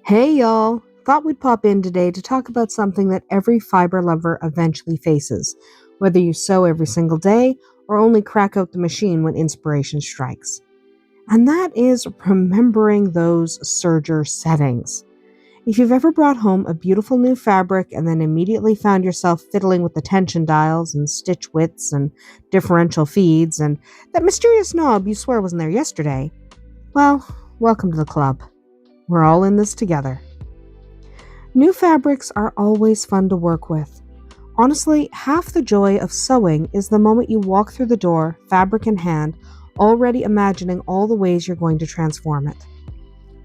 Hey y'all! Thought we'd pop in today to talk about something that every fiber lover eventually faces, whether you sew every single day or only crack out the machine when inspiration strikes. And that is remembering those serger settings. If you've ever brought home a beautiful new fabric and then immediately found yourself fiddling with the tension dials and stitch widths and differential feeds and that mysterious knob you swear wasn't there yesterday, well, welcome to the club. We're all in this together. New fabrics are always fun to work with. Honestly, half the joy of sewing is the moment you walk through the door, fabric in hand, already imagining all the ways you're going to transform it.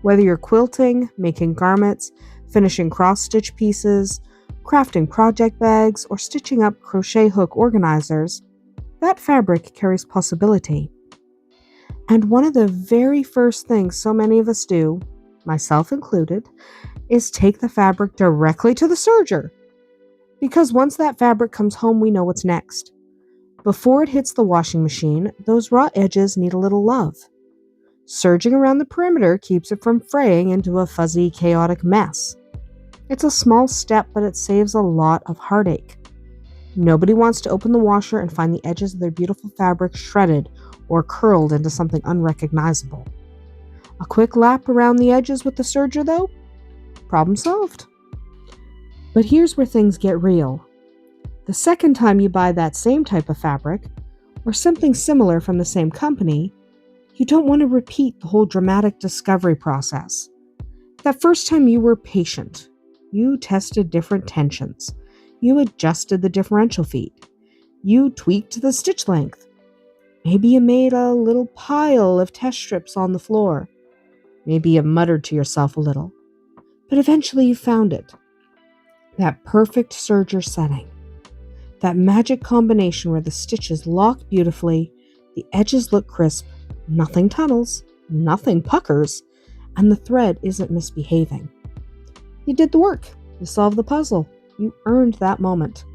Whether you're quilting, making garments, finishing cross-stitch pieces, crafting project bags, or stitching up crochet hook organizers, that fabric carries possibility. And one of the very first things so many of us do, myself included, is take the fabric directly to the serger. Because once that fabric comes home, we know what's next. Before it hits the washing machine, those raw edges need a little love. Serging around the perimeter keeps it from fraying into a fuzzy, chaotic mess. It's a small step, but it saves a lot of heartache. Nobody wants to open the washer and find the edges of their beautiful fabric shredded or curled into something unrecognizable. A quick lap around the edges with the serger, though? Problem solved. But here's where things get real. The second time you buy that same type of fabric, or something similar from the same company, you don't want to repeat the whole dramatic discovery process. That first time you were patient. You tested different tensions. You adjusted the differential feed. You tweaked the stitch length. Maybe you made a little pile of test strips on the floor. Maybe you muttered to yourself a little. But eventually you found it. That perfect serger setting. That magic combination where the stitches lock beautifully, the edges look crisp, nothing tunnels, nothing puckers, and the thread isn't misbehaving. You did the work. You solved the puzzle. You earned that moment.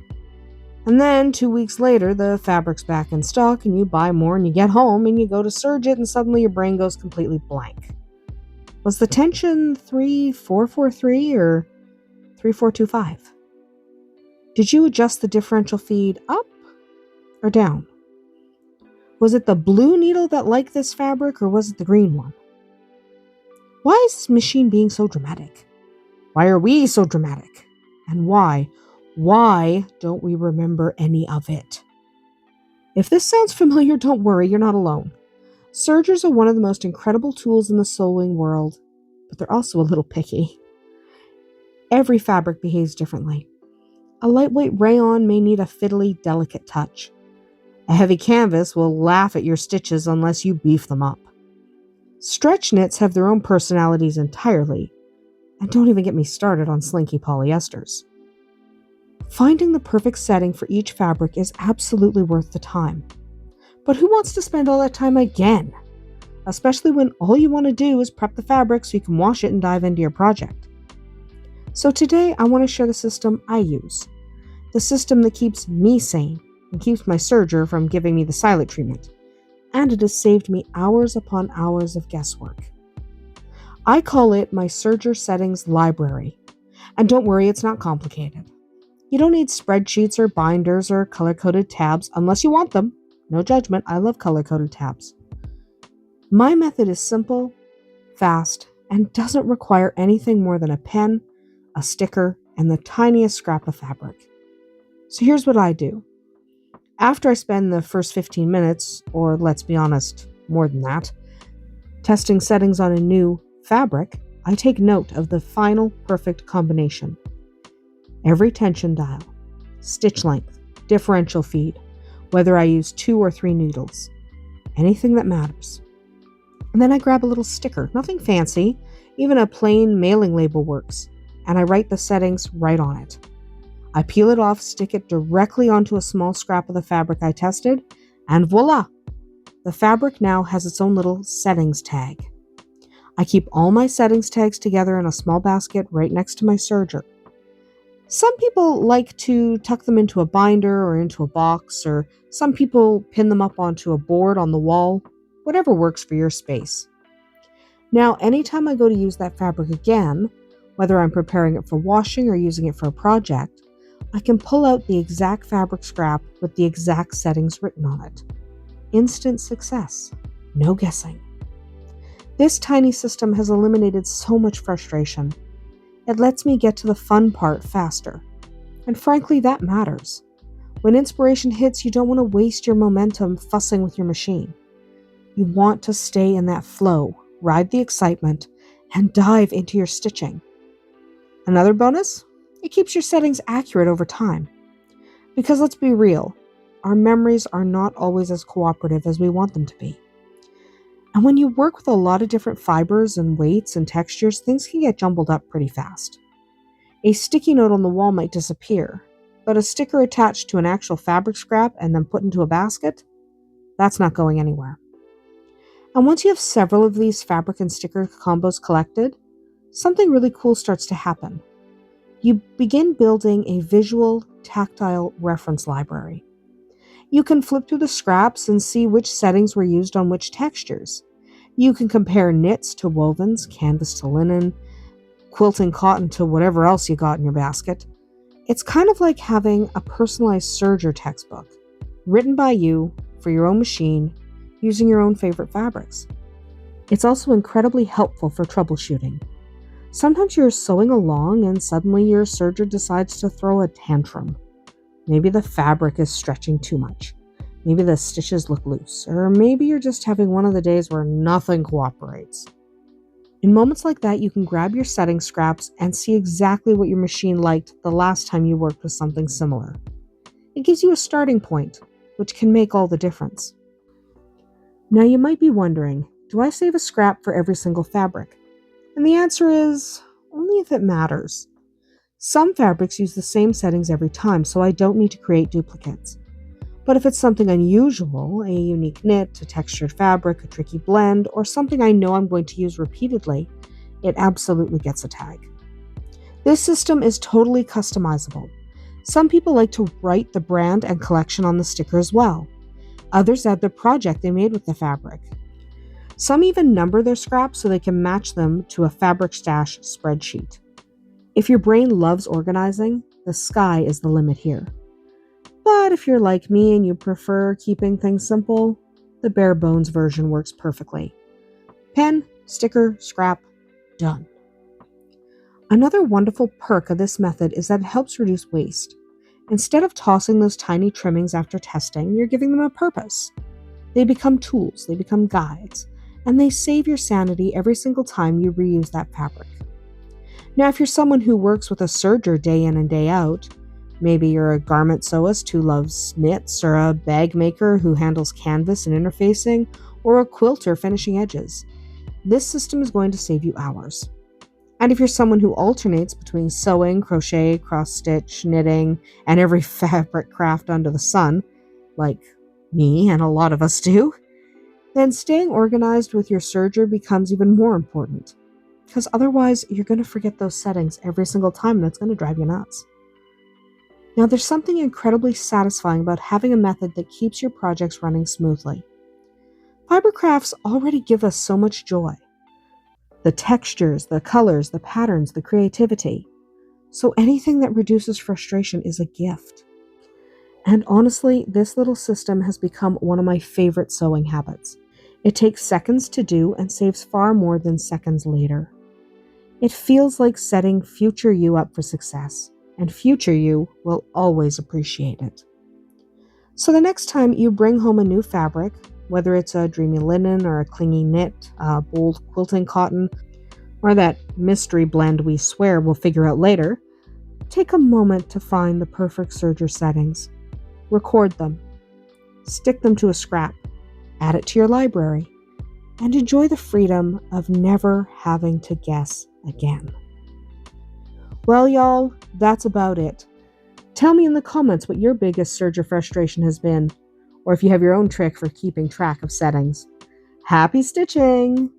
And then 2 weeks later, the fabric's back in stock and you buy more and you get home and you go to serge it and suddenly your brain goes completely blank. Was the tension 3443 or 3425? Did you adjust the differential feed up or down? Was it the blue needle that liked this fabric or was it the green one? Why is this machine being so dramatic? Why are we so dramatic? And why don't we remember any of it? If this sounds familiar, don't worry, you're not alone. Sergers are one of the most incredible tools in the sewing world, but they're also a little picky. Every fabric behaves differently. A lightweight rayon may need a fiddly, delicate touch. A heavy canvas will laugh at your stitches unless you beef them up. Stretch knits have their own personalities entirely, and don't even get me started on slinky polyesters. Finding the perfect setting for each fabric is absolutely worth the time. But who wants to spend all that time again? Especially when all you want to do is prep the fabric so you can wash it and dive into your project. So today I want to share the system I use. The system that keeps me sane and keeps my serger from giving me the silent treatment. And it has saved me hours upon hours of guesswork. I call it my Serger Settings Library. And don't worry, it's not complicated. You don't need spreadsheets or binders or color-coded tabs unless you want them. No judgment, I love color-coded tabs. My method is simple, fast, and doesn't require anything more than a pen, a sticker, and the tiniest scrap of fabric. So here's what I do. After I spend the first 15 minutes, or let's be honest, more than that, testing settings on a new fabric, I take note of the final perfect combination. Every tension dial, stitch length, differential feed, whether I use 2 or 3 needles, anything that matters. And then I grab a little sticker, nothing fancy, even a plain mailing label works, and I write the settings right on it. I peel it off, stick it directly onto a small scrap of the fabric I tested, and voila! The fabric now has its own little settings tag. I keep all my settings tags together in a small basket right next to my serger. Some people like to tuck them into a binder or into a box, or some people pin them up onto a board on the wall, whatever works for your space. Now, anytime I go to use that fabric again, Whether I'm preparing it for washing or using it for a project, I can pull out the exact fabric scrap with the exact settings written on it. Instant success. No guessing. This tiny system has eliminated so much frustration. It lets me get to the fun part faster. And frankly, that matters. When inspiration hits, you don't want to waste your momentum fussing with your machine. You want to stay in that flow, ride the excitement, and dive into your stitching. Another bonus? It keeps your settings accurate over time. Because let's be real, our memories are not always as cooperative as we want them to be. And when you work with a lot of different fibers and weights and textures, things can get jumbled up pretty fast. A sticky note on the wall might disappear, but a sticker attached to an actual fabric scrap and then put into a basket, that's not going anywhere. And once you have several of these fabric and sticker combos collected, something really cool starts to happen. You begin building a visual, tactile reference library. You can flip through the scraps and see which settings were used on which textures. You can compare knits to wovens, canvas to linen, quilting cotton to whatever else you got in your basket. It's kind of like having a personalized Serger textbook, written by you, for your own machine, using your own favorite fabrics. It's also incredibly helpful for troubleshooting. Sometimes you're sewing along and suddenly your serger decides to throw a tantrum. Maybe the fabric is stretching too much. Maybe the stitches look loose. Or maybe you're just having one of the days where nothing cooperates. In moments like that, you can grab your setting scraps and see exactly what your machine liked the last time you worked with something similar. It gives you a starting point, which can make all the difference. Now you might be wondering, do I save a scrap for every single fabric? And the answer is, only if it matters. Some fabrics use the same settings every time, so I don't need to create duplicates. But if it's something unusual, a unique knit, a textured fabric, a tricky blend, or something I know I'm going to use repeatedly, it absolutely gets a tag. This system is totally customizable. Some people like to write the brand and collection on the sticker as well. Others add the project they made with the fabric. Some even number their scraps so they can match them to a fabric stash spreadsheet. If your brain loves organizing, the sky is the limit here. But if you're like me and you prefer keeping things simple, the bare bones version works perfectly. Pen, sticker, scrap, done. Another wonderful perk of this method is that it helps reduce waste. Instead of tossing those tiny trimmings after testing, you're giving them a purpose. They become tools, they become guides, and they save your sanity every single time you reuse that fabric. Now, if you're someone who works with a serger day in and day out, maybe you're a garment sewist who loves knits, or a bag maker who handles canvas and interfacing, or a quilter finishing edges, this system is going to save you hours. And if you're someone who alternates between sewing, crochet, cross-stitch, knitting, and every fabric craft under the sun, like me and a lot of us do, then staying organized with your serger becomes even more important. Because otherwise, you're going to forget those settings every single time and it's going to drive you nuts. Now, there's something incredibly satisfying about having a method that keeps your projects running smoothly. Fiber crafts already give us so much joy. The textures, the colors, the patterns, the creativity. So anything that reduces frustration is a gift. And honestly, this little system has become one of my favorite sewing habits. It takes seconds to do and saves far more than seconds later. It feels like setting future you up for success, and future you will always appreciate it. So the next time you bring home a new fabric, whether it's a dreamy linen or a clingy knit, a bold quilting cotton, or that mystery blend we swear we'll figure out later, take a moment to find the perfect serger settings. Record them. Stick them to a scrap. Add it to your library. And enjoy the freedom of never having to guess again. Well, y'all, that's about it. Tell me in the comments what your biggest serger frustration has been, or if you have your own trick for keeping track of settings. Happy stitching!